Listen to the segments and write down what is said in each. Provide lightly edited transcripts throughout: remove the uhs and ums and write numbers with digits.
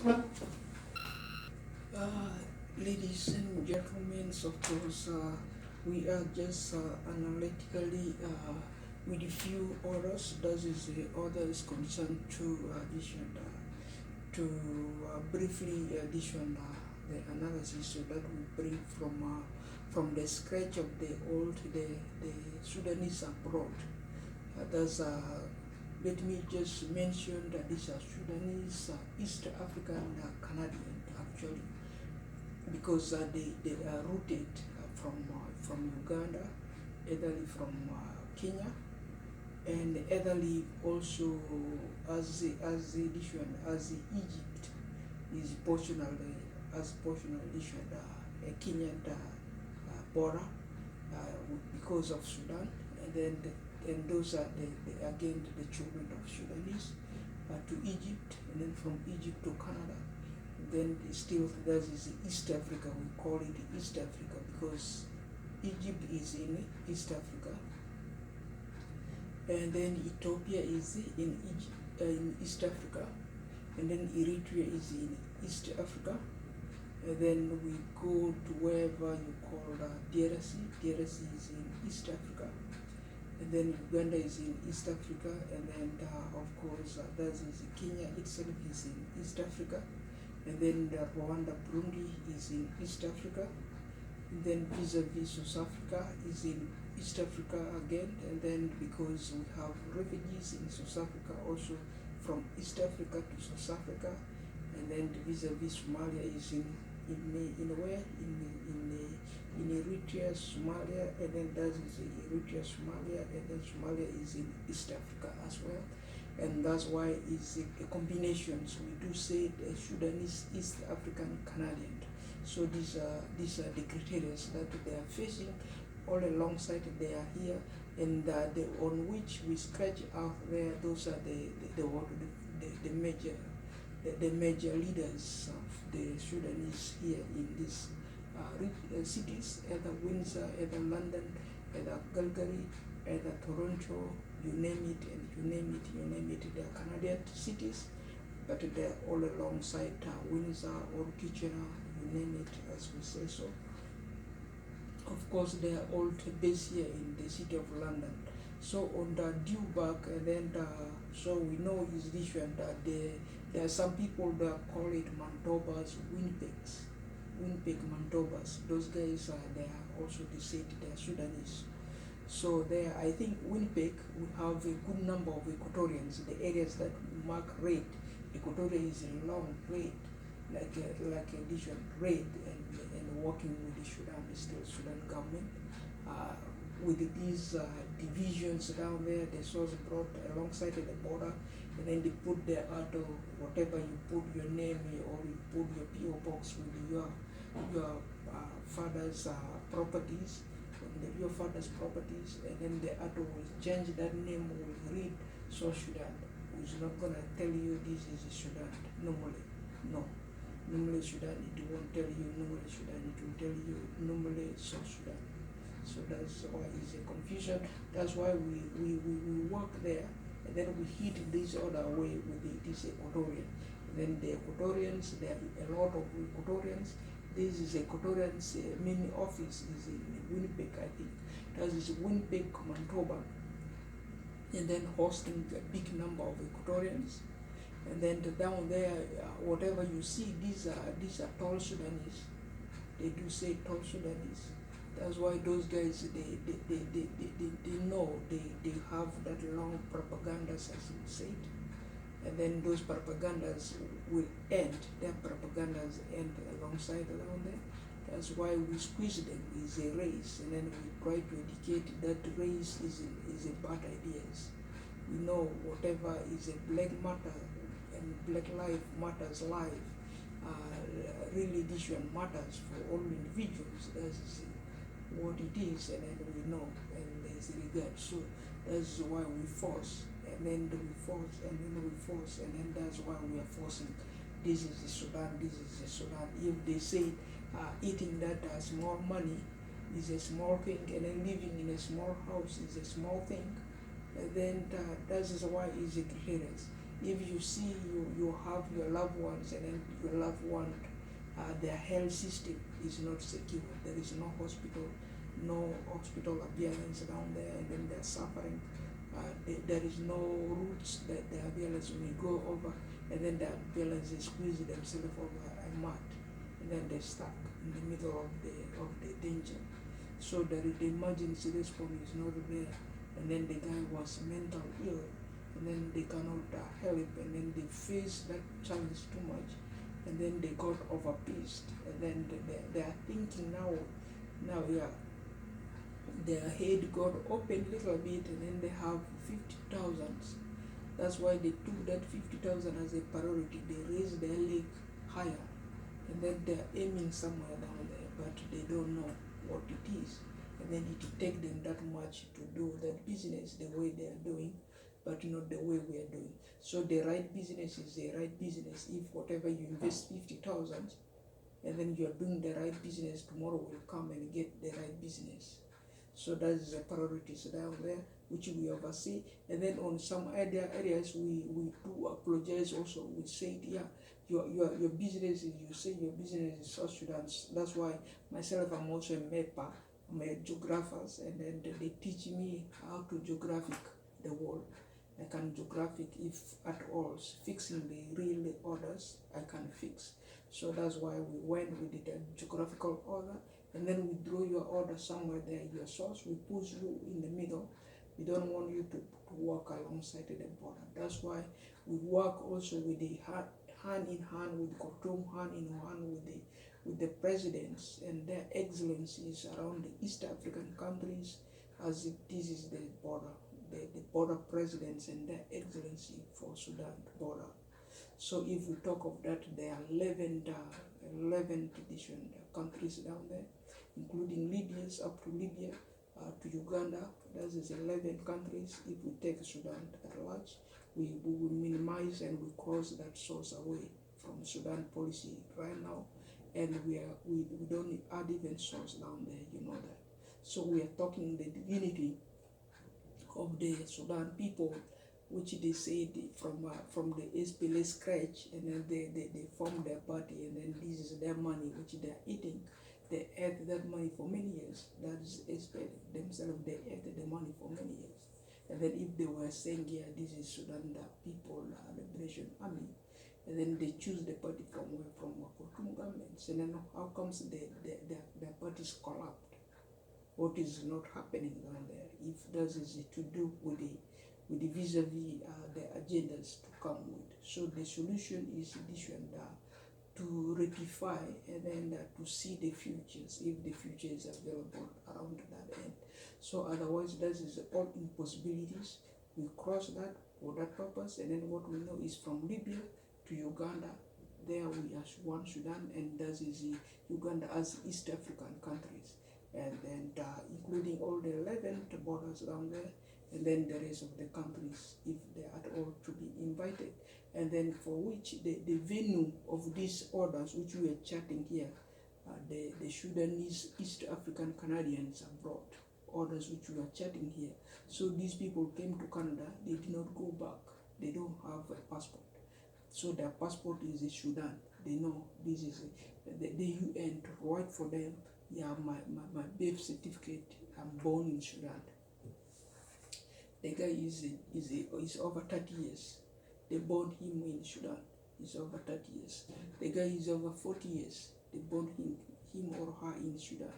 Uh, Ladies and gentlemen, of course, we are just analytically with a few orders. That is the order is concerned to addition to briefly addition the analysis so that we bring from the scratch of the old the Sudanese abroad. That's Let me just mention that these are Sudanese, East African, Canadian actually, because they are rooted from Uganda, eitherly from Kenya, and eitherly also as Egypt is portionally addition Kenyan border because of Sudan, and those are again the children of Sudanese to Egypt, and then from Egypt to Canada. Then still that is East Africa. We call it East Africa because Egypt is in East Africa, and then Ethiopia is in East Africa, and then Eritrea is in East Africa, and then we go to wherever you call DRC. DRC is in East Africa, and then Uganda is in East Africa, and then of course that is Kenya itself is in East Africa, and then Rwanda, Burundi is in East Africa, and then vis-a-vis South Africa is in East Africa again, and then because we have refugees in South Africa also from East Africa to South Africa, and then vis-a-vis Somalia is in Eritrea, Somalia, and then that is Eritrea, Somalia, and then Somalia is in East Africa as well. And that's why it's a combination. So we do say the Sudanese, East African, Canadian. So these are the criteria that they are facing all alongside they are here, and on which we scratch out there. Those are the major leaders of the Sudanese here in these cities, either Windsor, either London, either Calgary, either Toronto, you name it, they are Canadian cities, but they are all alongside Windsor or Kitchener, you name it, as we say so. Of course, they are all based here in the city of London. So on the due back, and then so we know is this one that there are some people that call it Manitobas, Winnipeg Manitobas. Those guys they are also they said they are Sudanese. So there, I think Winnipeg we have a good number of Equatorians. The areas that mark red, Equatoria is a long red, like this one red, and working with the Sudan government. With these divisions down there, the source brought alongside the border, and then they put their auto, whatever you put your name or you put your PO box with your father's properties, your father's properties, and then the auto will change that name, will read South Sudan. Who's not gonna tell you this is Sudan normally, no. Normally Sudan, it won't tell you normally Sudan, it will tell you normally South Sudan. So that's why it's a confusion. That's why we work there, and then we hit this other way with this Equatorian. And then the Equatorians, there are a lot of Equatorians. This is Equatorians main office is in Winnipeg, I think. That is Winnipeg, Manitoba, and then hosting a big number of Equatorians. And then down there, whatever you see, these are tall Sudanese. They do say tall Sudanese. That's why those guys they know they have that long propagandas, as you said, and then those propagandas will end. Their propagandas end alongside around there. That's why we squeeze them. It's a race, and then we try to educate that race is a bad ideas. We know whatever is a black matter and black life matters life. Really, this one matters for all individuals. That's what it is, and then we know, and there's regard. So that's why we force, and then we force, and then we force, and then that's why we are forcing. This is the Sudan, this is the Sudan. If they say eating that small money is a small thing, and then living in a small house is a small thing, then that is why it's a criteria. If you see you have your loved ones, and then your loved one, their health system is not secure, there is no hospital appearance down there, and then they're suffering. There is no routes that the ambulance will go over, and then the ambulance squeeze themselves over a mud, and then they're stuck in the middle of the danger. So the emergency response is not there, and then the guy was mental ill, and then they cannot help, and then they face that challenge too much, and then they got overpaced, and then they are thinking now yeah, their head got open a little bit, and then they have 50,000. That's why they took that 50,000 as a priority. They raised their leg higher, and then they're aiming somewhere down there, but they don't know what it is. And then it take them that much to do that business the way they are doing, but not the way we are doing. So the right business is the right business. If whatever you invest 50,000, and then you are doing the right business, tomorrow will come and get the right business. So that is the priorities down there, which we oversee. And then on some other areas, we do apologize also. We say, yeah, your business is, you say your business is South Sudan. That's why myself, I'm also a mapper, I'm a geographer, and then they teach me how to geographic the world. I can geographic, if at all, fixing the real orders, I can fix. So that's why we did a geographical order, and then we draw your order somewhere there, your source, we push you in the middle. We don't want you to work alongside the border. That's why we work also with the hand in hand with Khartoum, hand in hand with the presidents and their excellencies around the East African countries, as if this is the border, the border presidents and their excellency for Sudan border. So if we talk of that, there are 11 different countries down there, including Libyans up to Libya, to Uganda. That is 11 countries. If we take Sudan at large, we will minimize and we cross that source away from Sudan policy right now, and we don't add even source down there, you know that. So we are talking the divinity of the Sudan people, which they say from the SPLA scratch, and then they form their party, and then this is their money which they are eating. They ate that money for many years. That is SPLA themselves, they ate the money for many years. And then if they were saying, yeah, this is Sudan, the People Liberation Army, and then they choose the party from Khartoum governments, and then how comes their parties collapsed? What is not happening down there? If that is to do with the vis-a-vis the agendas to come with. So the solution is different, to rectify and then to see the futures, if the future is available around that end. So otherwise, that is all impossibilities. We cross that for that purpose, and then what we know is from Libya to Uganda, there we are one Sudan, and that is Uganda as East African countries, and including all the 11 borders down there, and then the rest of the countries, if they are at all to be invited, and then for which the venue of these orders, which we are chatting here, the Sudanese East African Canadians abroad, orders which we are chatting here. So these people came to Canada, they did not go back, they don't have a passport. So their passport is in Sudan. They know this is the UN to write for them, yeah, my birth certificate, I'm born in Sudan. The guy is over 30 years. They born him in Sudan. He's over 30 years. The guy is over 40 years. They born him or her in Sudan.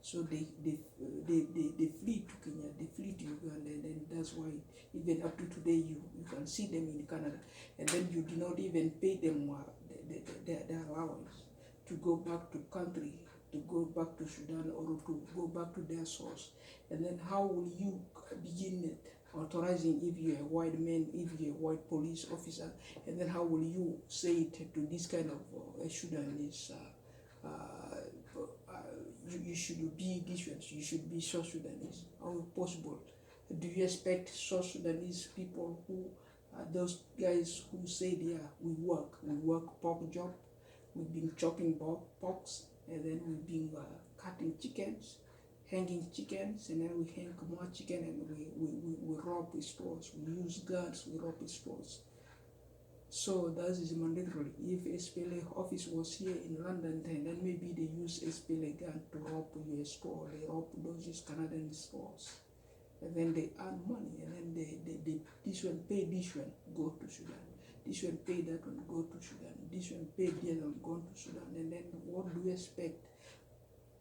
So they flee to Kenya, they flee to Uganda, and then that's why even up to today you can see them in Canada, and then you do not even pay them their allowance to go back to country, to go back to Sudan, or to go back to their source. And then how will you begin authorizing if you're a white man, if you're a white police officer, and then how will you say it to this kind of Sudanese, you should be different, you should be South Sudanese? How possible? Do you expect South Sudanese people who those guys who say, yeah, we work pork job, we've been chopping porks, and then we've been cutting chickens, hanging chickens, and then we hang more chicken, and we rob stores, we use guns, we rob stores. So that is mandatory. If SPLA office was here in London, then maybe they use SPLA gun to rob US store, they rob those Canadian stores. And then they earn money, and then they this one pay this one, go to Sudan. This one pay that one, go to Sudan. This one pay the other one, go to Sudan. And then what do we expect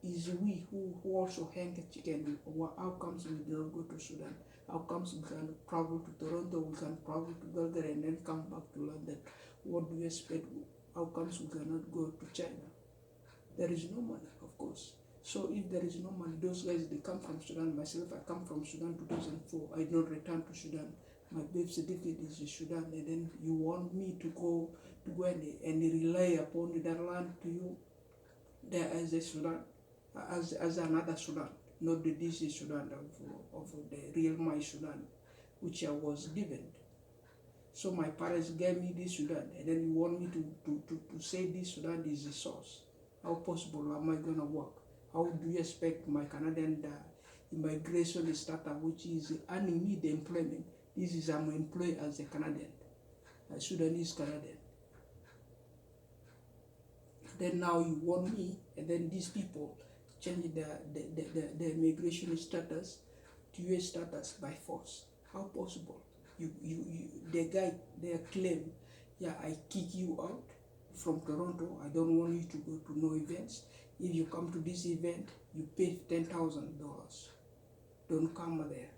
is we who also hang a chicken, how comes we don't go to Sudan? How comes we can travel to Toronto, we can travel to Belgrade and then come back to London? What do we expect? How comes we cannot go to China? There is no money, of course. So if there is no money, those guys, they come from Sudan. Myself, I come from Sudan 2004. I don't return to Sudan. My birth certificate is in Sudan, and then you want me to go and rely upon that land to you there as a Sudan, as another Sudan, not the DC Sudan of the real my Sudan, which I was given. So my parents gave me this Sudan, and then you want me to say this Sudan is the source. How possible am I gonna work? How do you expect my Canadian immigration startup, which is earning me the employment? This is I'm employed as a Canadian, a Sudanese Canadian. Then now you want me, and then these people change the immigration status to US status by force. How possible? The guy, they claim, yeah, I kick you out from Toronto. I don't want you to go to no events. If you come to this event, you pay $10,000. Don't come there.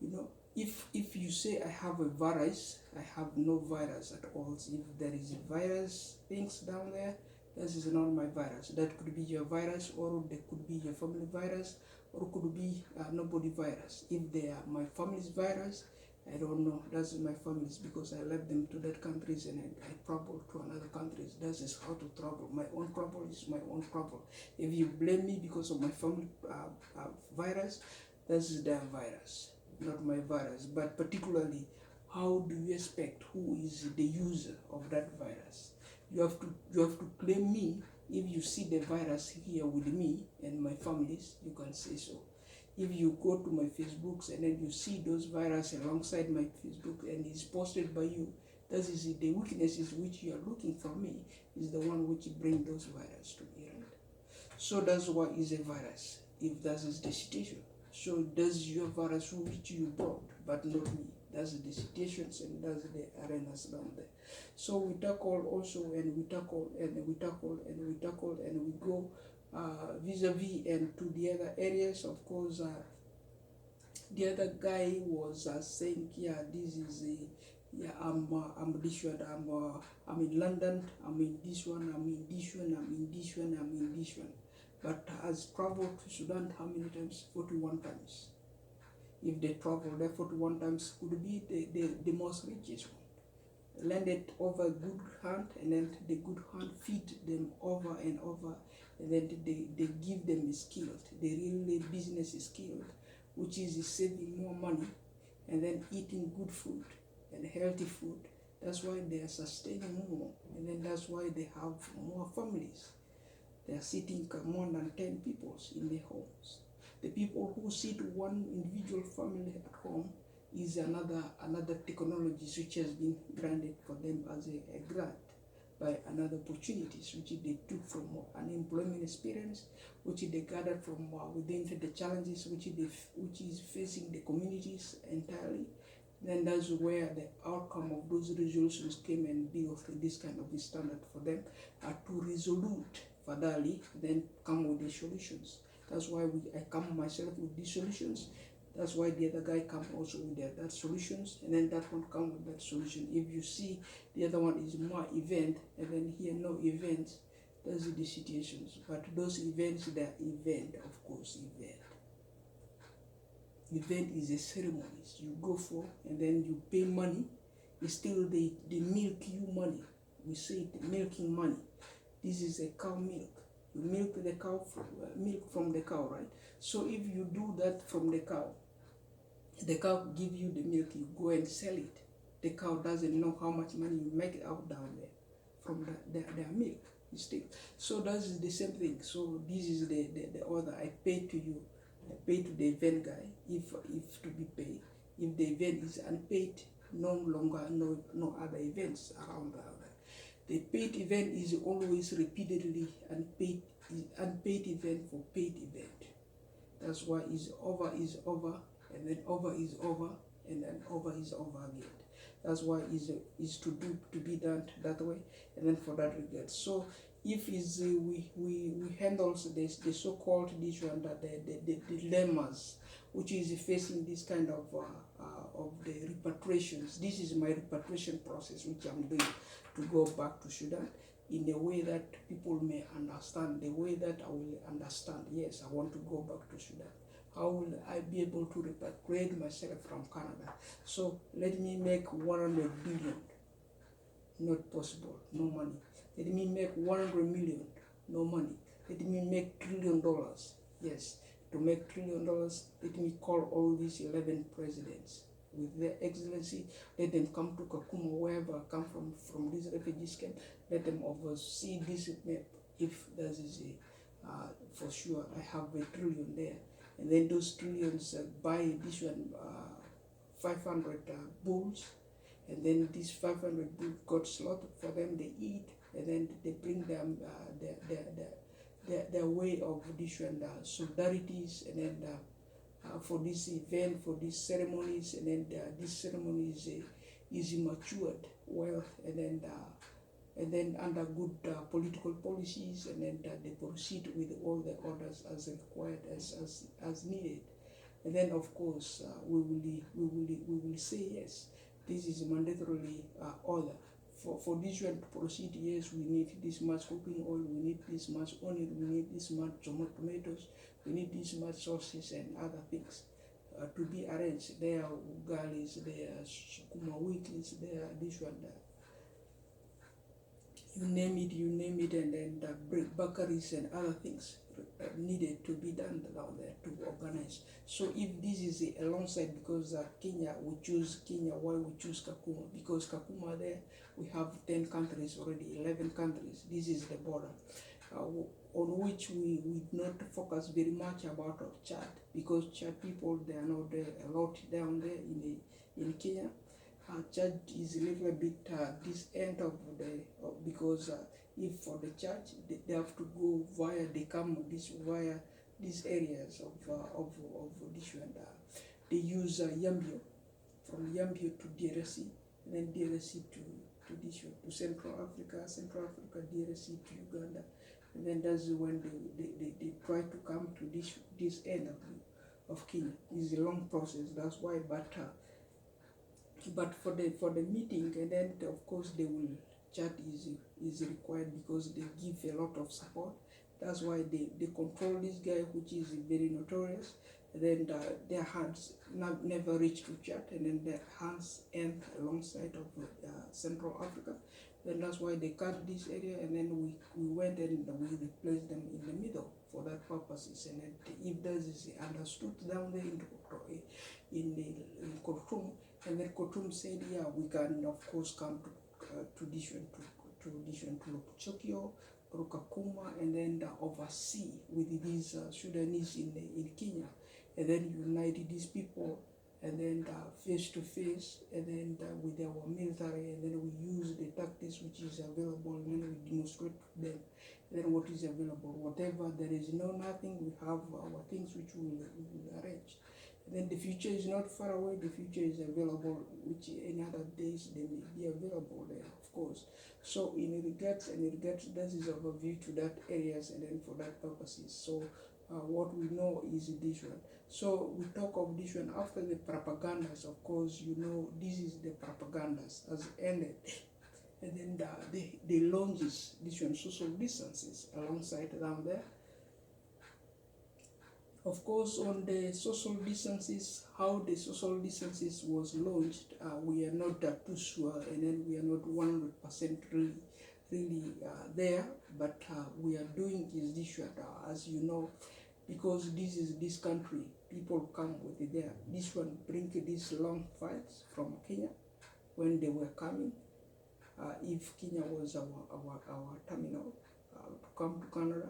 You know, if you say I have a virus, I have no virus at all. If there is a virus things down there, this is not my virus. That could be your virus, or there could be your family virus, or could be nobody virus. If they are my family's virus, I don't know. That's my family's, because I left them to that countries and I traveled to another countries. That is how to travel. My own trouble is my own trouble. If you blame me because of my family virus, that is their virus, not my virus. But particularly, how do you expect who is the user of that virus? You have to claim me. If you see the virus here with me and my families, you can say so. If you go to my Facebooks and then you see those viruses alongside my Facebook and it's posted by you, that is the weaknesses which you are looking for me is the one which bring those viruses to me, right? So that's what is a virus, if that is the situation. So that's your virus which you brought, but not me. That's the situations and that's the arenas down there. So we tackle also, and we tackle and we tackle and we tackle and we go vis-a-vis and to the other areas. Of course, the other guy was saying, yeah, this is a, yeah, I'm this one, I'm in London, I'm in this one, I'm in this one, I'm in this one, I'm in this one. But has traveled to Sudan how many times? 41 times. If they travel there 41 times, could be the most richest one. Landed over good hand, and then the good hand feed them over and over, and then they give them skilled. The real business is skilled, which is saving more money, and then eating good food and healthy food. That's why they are sustaining more, and then that's why they have more families. They are sitting more than 10 people in their homes. The people who sit one individual family at home is another technology which has been granted for them as a grant by another opportunities which they took from unemployment experience, which they gathered from within the challenges which is facing the communities entirely. Then that's where the outcome of those resolutions came and built this kind of standard for them to resolute furtherly, then come with the solutions. That's why I come myself with these solutions. That's why the other guy come also with that solutions, and then that one come with that solution. If you see the other one is more event, and then here no events, those are the situations. But those events, they are event, of course, event. Event is a ceremony you go for, and then you pay money. It's still they milk you money. We say it, milking money. This is a cow milk. You milk the cow milk from the cow, right? So if you do that from the cow give you the milk, you go and sell it. The cow doesn't know how much money you make out down there from their milk. So that's the same thing. So this is the order. I pay to you. I pay to the event guy if to be paid. If the event is unpaid, no longer no other events around that. The paid event is always repeatedly unpaid event for paid event. That's why is over, and then over is over, and then over is over again. That's why is to be done that way, and then for that regard. So if is we handle this the so-called this one that the dilemmas which is facing this kind of the repatriations. This is my repatriation process which I'm doing to go back to Sudan in a way that people may understand, the way that I will understand. Yes, I want to go back to Sudan. How will I be able to repatriate myself from Canada? So let me make 100 billion. Not possible, no money. Let me make 100 million, no money. Let me make $1 trillion. Yes, to make $1 trillion, let me call all these 11 presidents with their excellency. Let them come to Kakuma, wherever I come from this refugee camp. Let them oversee this map. If that is for sure, I have $1 trillion there. And then those trillions buy this one 500 bulls, and then these 500 bulls got slaughtered for them, they eat, and then they bring them their way of this one solidarities, and then for this event, for these ceremonies, and then this ceremony is matured well, and then under good political policies, and then they proceed with all the orders as required, as needed. And then of course we will say yes, this is mandatorily order. For this one to proceed, yes, we need this much cooking oil, we need this much onion, we need this much tomatoes, we need this much sauces and other things to be arranged. There are ugalis, there are sukuma wikis, there are this one, you name it, and then the bakeries and other things needed to be done down there to organize. So if this is alongside, because Kenya, we choose Kenya, why we choose Kakuma? Because Kakuma there, we have 10 countries already, 11 countries. This is the border on which we not focus very much about Chad, because Chad people, they are not there a lot down there in Kenya. Chad is a little bit this end of because if for the church they have to go via, they come via these areas of this one. They use Yambio, from Yambio to DRC, and then DRC to this one, to Central Africa, DRC to Uganda, and then that's when they try to come to this end of Kenya. It's a long process. That's why, but for the meeting, and then of course they will chat is required, because they give a lot of support. That's why they control this guy, which is very notorious. And then their hands never reach to chat, and then their hands end alongside of Central Africa. Then that's why they cut this area, and then we went and we replaced them in the middle for that purposes. And then if this is understood down there in Khartoum, and then Khartoum said, yeah, we can of course come to Lopuchokio, Kakuma, and then oversee with these Sudanese in Kenya, and then unite these people, and then face to face, and then with our military, and then we use the tactics which is available, and then we demonstrate to them, and then what is available, whatever there is nothing, we have our things which we will arrange. And then the future is not far away, the future is available, which any other days they may be available there, of course. So in regards, that is overview to that areas, and then for that purposes. So what we know is this one. So we talk of this one after the propagandas, of course, this is the propagandas has ended. And then the launches, this one, social distances alongside down there. Of course, on the social distances, how the social distances was launched, we are not too sure, and then we are not 100% really there, but we are doing is this one, as you know, because this is this country, people come with it there. This one bring these long flights from Kenya when they were coming. If Kenya was our terminal to come to Canada.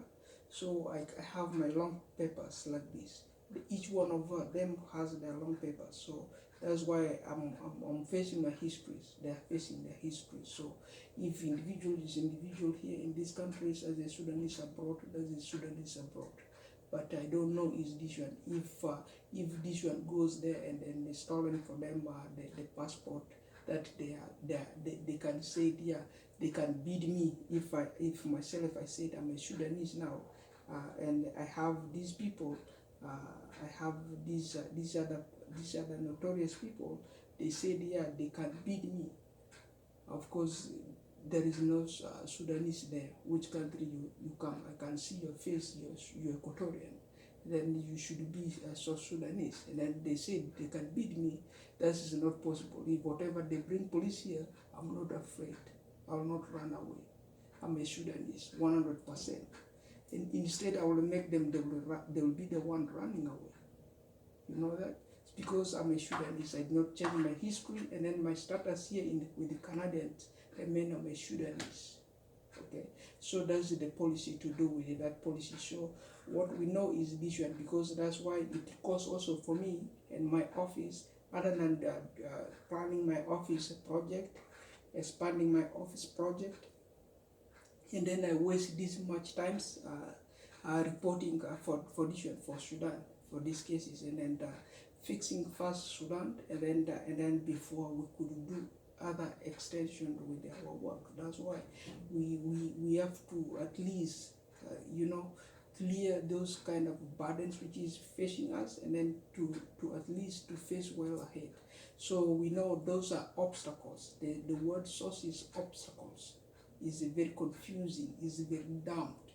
So I have my long papers like this. Each one of them has their long papers. So That's why I'm facing my histories. They are facing their history. So if individual is individual here in these countries, as a Sudanese abroad, as a Sudanese abroad. But I don't know is this one. If this one goes there and then it's stolen for them the passport, that they can say, yeah, they can bid me if myself I said I'm a Sudanese now, and I have these people, I have these other notorious people. They said, yeah, they can bid me. Of course, there is no Sudanese there. Which country you come? I can see your face. You're Equatorian. Then you should be South Sudanese. And then they said they can beat me. That is not possible. If whatever they bring police here, I'm not afraid. I will not run away. I'm a Sudanese, 100%. And instead, I will make them. They will be the one running away. You know that? It's because I'm a Sudanese. I did not change my history, and then my status here with the Canadians remain I'm a Sudanese. Okay, so that's the policy to do with that policy. So what we know is this one, because that's why it costs also for me and my office, other than planning my office project, expanding my office project, and then I waste this much times reporting for this one, for Sudan, for these cases, and then fixing first Sudan, and then before we could do other extension with our work. That's why we have to at least clear those kind of burdens which is facing us, and then to at least to face well ahead. So we know those are obstacles. The word source is obstacles. Is very confusing, is very dumped,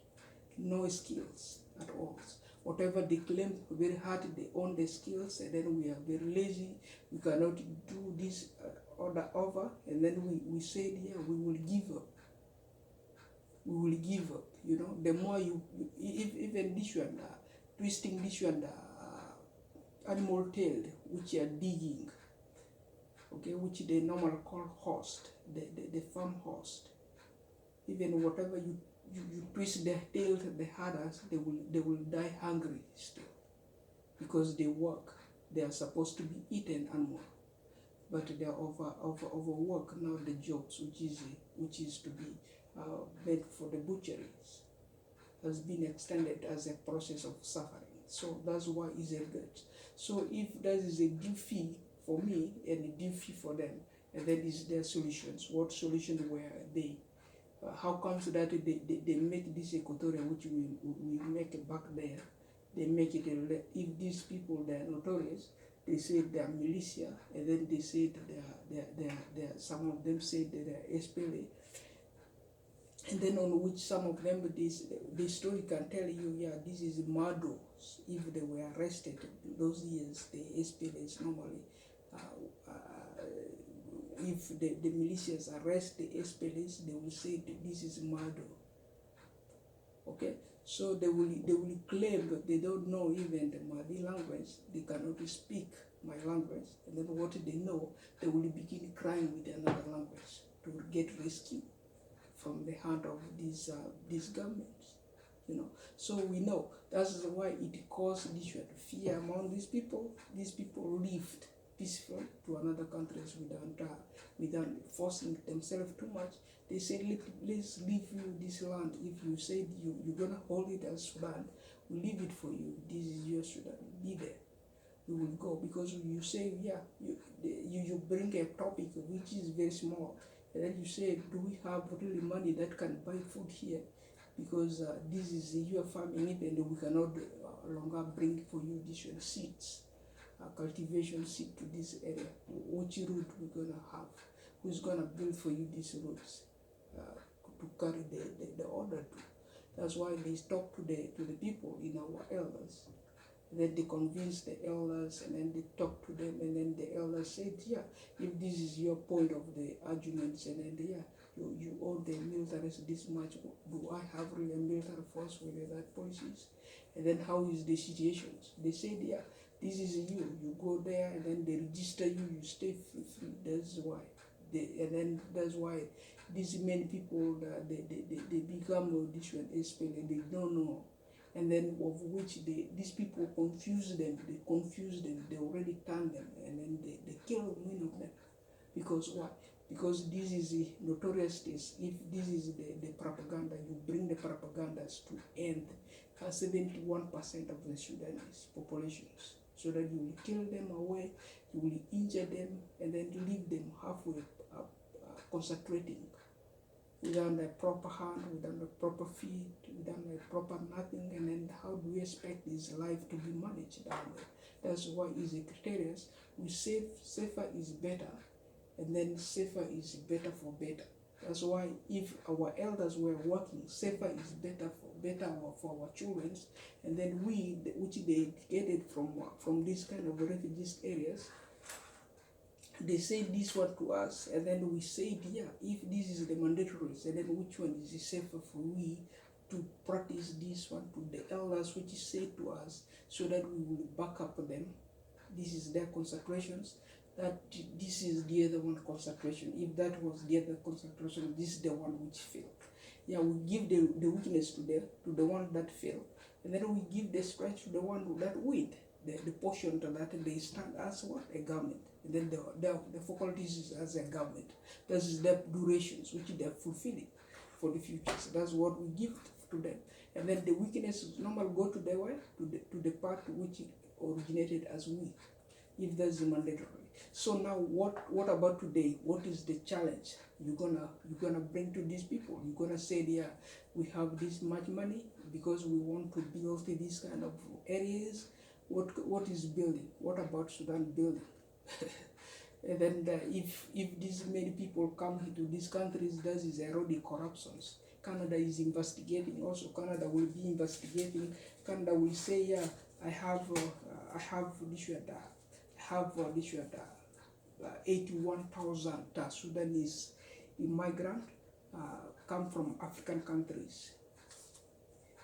no skills at all. Whatever they claim very hard, they own the skills, and then we are very lazy. We cannot do this over, and then we said, yeah, we will give up. We will give up. The more even this one, twisting this one, animal tail, which you are digging, okay, which they normally call host, the farm host. Even whatever you twist their tail the hardest, they will die hungry still, because they work. They are supposed to be eaten animal, but they are overwork now the jobs which is to be made for the butcheries has been extended as a process of suffering. So that's why it's a good. So if there is a due fee for me and a due fee for them, and that is their solutions. What solution were they? How comes that they make this Equatoria, which we make back there, they make it, if these people, they are notorious, they say they are militia, and then they say they are some of them say that they are SPLA, and then on which some of them, this story can tell you, yeah, this is Mado. If they were arrested in those years, the SPLAs normally, if the militias arrest the SPLAs, they will say this is murder. Okay, so they will claim that they don't know even the Madi language. They cannot speak my language, and then what they know, they will begin crying with another language to get rescue from the hand of these governments. So we know that's why it caused this fear among these people. These people lived peaceful to another countries without forcing themselves too much. They said, let's leave you this land. If you said you're gonna hold it as Sudan, we leave it for you. This is your Sudan. Be there. We will go, because you say, yeah, you bring a topic which is very small, and then you say, do we have really money that can buy food here? Because this is your farming, and we cannot longer bring for you these seeds. Cultivation seed to this area. Which route we're gonna have? Who's gonna build for you these routes to carry the order to? That's why they talk to the people in our elders. Then they convince the elders, and then they talk to them, and then the elders said, yeah, if this is your point of the arguments, and then you owe the militaries this much. Do I have really a military force with that policies? And then how is the situation? They said, yeah, this is you go there, and then they register you stay free. That's why that's why these many people they become audition SPLA. They don't know and then of which these people confuse them, they already turn them, and then they kill many of them. Because why? Because this is the notorious case. If this is the propaganda, you bring the propagandas to end 71% of the Sudanese populations, so that you will kill them away, you will injure them, and then leave them halfway concentrating without a proper hand, without a proper feet, without a proper nothing, and then how do we expect this life to be managed down there? That's why is a criteria. We say safer is better, and then safer is better for better. That's why if our elders were working, safer is better for our children, and then we, which they get from this kind of refugees areas, they say this one to us, and then we say, yeah, if this is the mandatory, and then which one is safer for we to practice this one to the elders, which is said to us, so that we will back up them. This is their concentrations, that this is the other one concentration. If that was the other concentration, this is the one which failed. Yeah, we give the weakness to the one that failed, and then we give the strength to the one that win, the portion that they stand as what? A government. And then the faculties is as a government. That is the durations which they are fulfilling for the future. So that's what we give to them. And then the weakness normally go to the way, to the part which originated as we, if that's mandatory. So now what about today? What is the challenge you're gonna bring to these people? You're gonna say, yeah, we have this much money because we want to build these kind of areas. What is building? What about Sudan building? And then if these many people come to these countries, that is already corruptions. Canada is investigating. Also, Canada will be investigating. Canada will say, yeah, I have this 81,000 Sudanese immigrant come from African countries.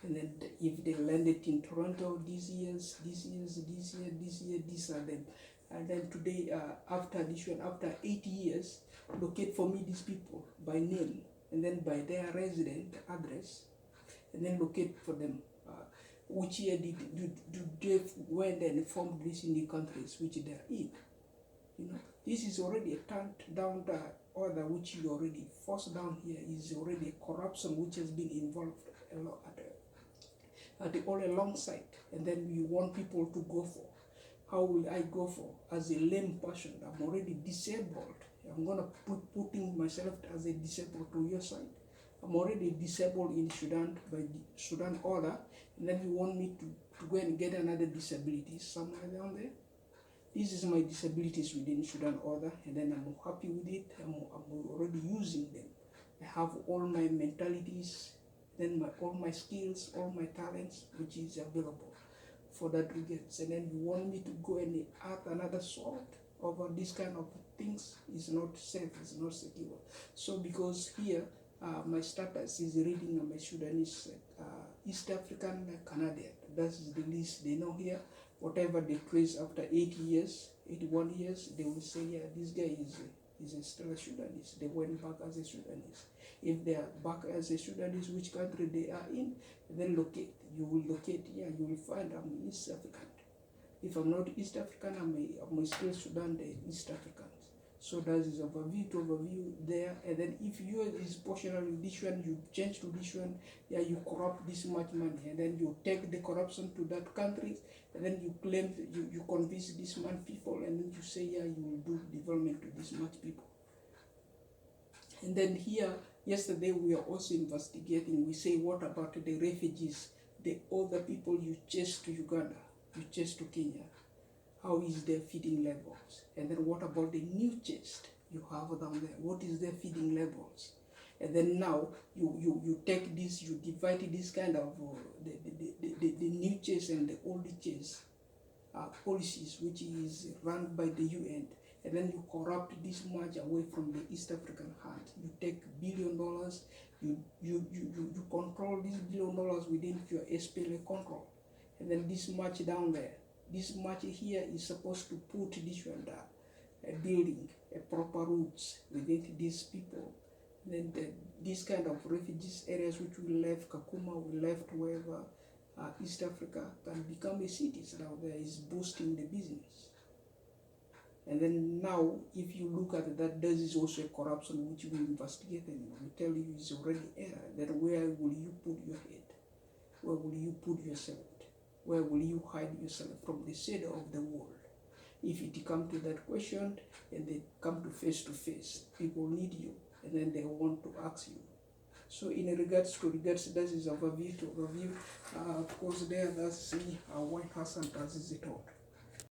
And then if they landed in Toronto this year, these are them. And then today, after this one, after 80 years, locate for me these people by name, and then by their resident address, and then locate for them. Which year did they went and formed these new countries which they are in? You know, this is already a turned down the order which you already forced down here, is already a corruption which has been involved a lot all alongside, and then you want people to go for. How will I go for? As a lame person, I'm already disabled. I'm gonna putting myself as a disabled to your side. I'm already disabled in Sudan by the Sudan order, and then you want me to go and get another disability somewhere down there? This is my disabilities within Sudan order, and then I'm happy with it. I'm already using them. I have all my mentalities, then all my skills, all my talents, which is available for that regards. And then you want me to go and add another sort over this kind of things is not safe, is not secure. So because here my status is reading my Sudanese East African Canadian. That is the list they know here. Whatever they trace after 80 years, 81 years, they will say, yeah, this guy is still a Sudanese. They went back as a Sudanese. If they are back as a Sudanese, which country they are in, then locate. You will locate, yeah, you will find I'm East African. If I'm not East African, I'm still Sudan, the East Africans. So that is overview there. And then if you is portional with this one, you change to this one, yeah, you corrupt this much money, and then you take the corruption to that country, and then you claim you convince this much people, and then you say, yeah, you will do development to this much people. And then here, yesterday we are also investigating. We say, what about the refugees, the other people you chase to Uganda, you chase to Kenya? How is their feeding levels? And then what about the new chest you have down there? What is their feeding levels? And then now you take this, you divide this kind of the new chest and the old chest policies, which is run by the UN, and then you corrupt this much away from the East African hand. You take $1 billion, you control this $1 billion within your SPLA control, and then this much down there. This much here is supposed to put this one down, a building, a proper roots within these people. Then this kind of refugees areas which we left, Kakuma, we left wherever, East Africa can become a city. So now there is boosting the business. And then now, if you look at that, there is also a corruption which we investigate and we tell you is already error. Then where will you put your head? Where will you put yourself? Where will you hide yourself from the shadow of the world? If it come to that question and they come to face, people need you and then they want to ask you. So in regards, that is overview to overview. Of course, that's me, White House, and that is it all.